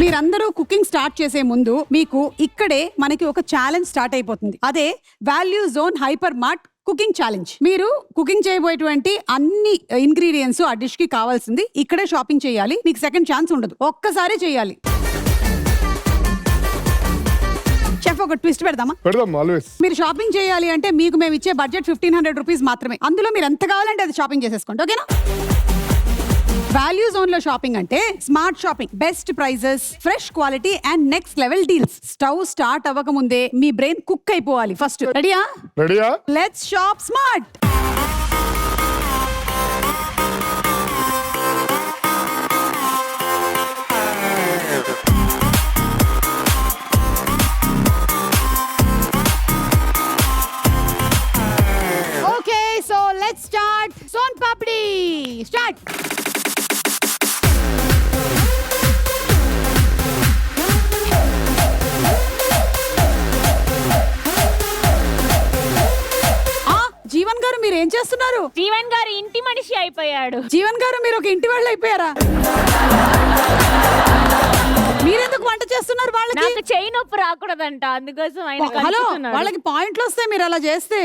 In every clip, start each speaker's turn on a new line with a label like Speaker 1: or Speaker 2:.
Speaker 1: మీరందరూ cooking start చేసే ముందు మీకు ఇక్కడే మనకి ఒక ఛాలెంజ్ స్టార్ట్ అయిపోతుంది. అదే value zone hyper mart cooking challenge. మీరు కుకింగ్ చేయబోయేటువంటి అన్ని ఇంగ్రీడియంట్స్ ఆ డిష్ కి కావాల్సింది ఇక్కడే షాపింగ్ చేయాలి. మీకు సెకండ్ ఛాన్స్ ఉండదు, ఒక్కసారి చేయాలి. చెఫ్ ఒక ట్విస్ట్ పెడదామా? మీరు షాపింగ్ చేయాలి అంటే మీకు మేము ఇచ్చే బడ్జెట్ 1500 రూపీస్ మాత్రమే. అందులో మీరు ఎంత కావాలంటే అది షాపింగ్ చేసేసుకోండి, ఓకేనా? వాల్యూ జోన్ లో షాపింగ్ అంటే smart shopping, best prices, fresh quality and next level deals. Stove start అవ్వక ముందే మీ బ్రెయిన్ కుక్ అయిపోవాలి. ఫస్ట్ రెడీయా? Let's shop smart. Okay, so let's start. Soan papdi start. Jeevan గారు మీరు ఏం చేస్తున్నారు?
Speaker 2: జీవన్ గారు ఇంటి మనిషి అయిపోయాడు.
Speaker 1: జీవన్ గారు మీరు ఒక ఇంటి వాళ్ళు అయిపోయారా? మీరెందుకు వంట చేస్తున్నారు? వాళ్ళకి
Speaker 2: నాకు చెయ్యి నొప్పి రాకూడదంట, అందుకోసం ఆయన
Speaker 1: హలో వాళ్ళకి పాయింట్లు వస్తాయి మీరు అలా చేస్తే.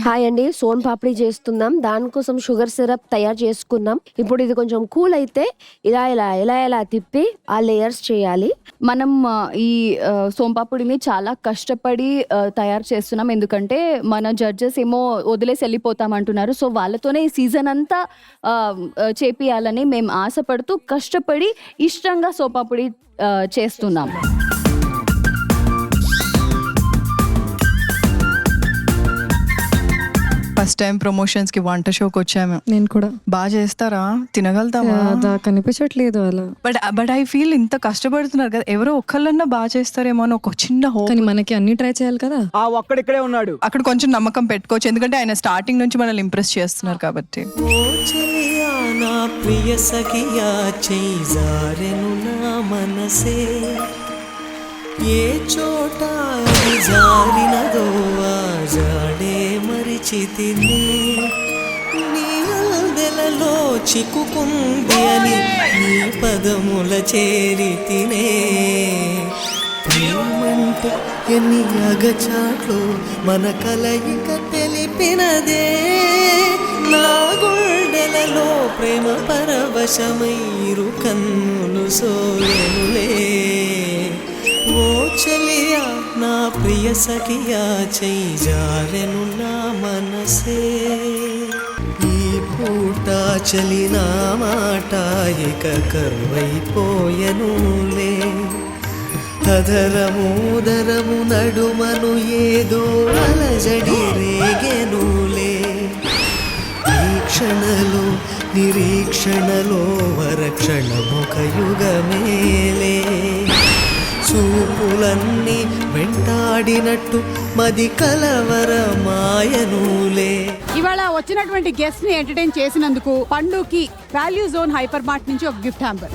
Speaker 3: హాయ్ అండి, సోన్ పాపడి చేస్తున్నాం. దానికోసం షుగర్ సిరప్ తయారు చేసుకున్నాం. ఇప్పుడు ఇది కొంచెం కూల్ అయితే ఇలా ఇలా ఇలా ఇలా తిప్పి ఆ లేయర్స్ చేయాలి.
Speaker 4: మనం ఈ సోంపాపుడిని చాలా కష్టపడి తయారు చేస్తున్నాం, ఎందుకంటే మన జడ్జెస్ ఏమో వదిలేసి వెళ్ళిపోతామంటున్నారు. సో వాళ్ళతోనే ఈ సీజన్ అంతా చేపియాలని మేము ఆశపడుతూ కష్టపడి ఇష్టంగా సోంపాపుడి చేస్తున్నాం.
Speaker 5: ఫస్ట్ టైం ప్రమోషన్స్ కి వంట షోకి వచ్చాము.
Speaker 6: నేను కూడా.
Speaker 5: బాగా చేస్తారా? తినగలుగుతామా?
Speaker 6: కనిపించట్లేదు అలా.
Speaker 5: బట్ ఐ ఫీల్ ఇంత కష్టపడుతున్నారు కదా, ఎవరో ఒక్కళ్ళన్నా బాగా చేస్తారేమో అని ఒక చిన్న హోప్.
Speaker 6: కానీ మనకి అన్ని ట్రై చేయాలి కదా.
Speaker 7: ఆ ఒక్కడిక్కడే ఉన్నాడు.
Speaker 5: అక్కడ కొంచెం నమ్మకం పెట్టుకోవచ్చు, ఎందుకంటే ఆయన స్టార్టింగ్ నుంచి మనల్ని ఇంప్రెస్ చేస్తున్నారు కాబట్టి.
Speaker 8: ఏ చోట జారినదో ఆ జాడే మరిచితినే, నీ అందెలలో చిక్కుకుంది అని నీ పదముల చేరితినే. ప్రేమంటే ఎన్ని అగచాట్లు మన కలయిక తెలిపినదే, నా గుండెలలో ప్రేమ పరవశమైరు కన్నులు సోయనులే. ఓ చలియా నా ప్రియ సఖియా చెయ్యి జారెను నా మనసే, ఈ పూట చలి నా మాట ఇక కరువైపోయనులే. అధరము నడుమను ఏదో అలజడి రేగెనులే. వీక్షణలో నిరీక్షణలో వరక్షణమొక యుగమేలే. చూపులన్నీ వెంటాడినట్టు మది కలవరమాయనులే.
Speaker 1: ఇవాళ వచ్చినటువంటి గెస్ట్ ని ఎంటర్టైన్ చేసినందుకు పండుకి వాల్యూ జోన్ హైపర్ మార్ట్ నుంచి ఒక గిఫ్ట్ హ్యాంపర్.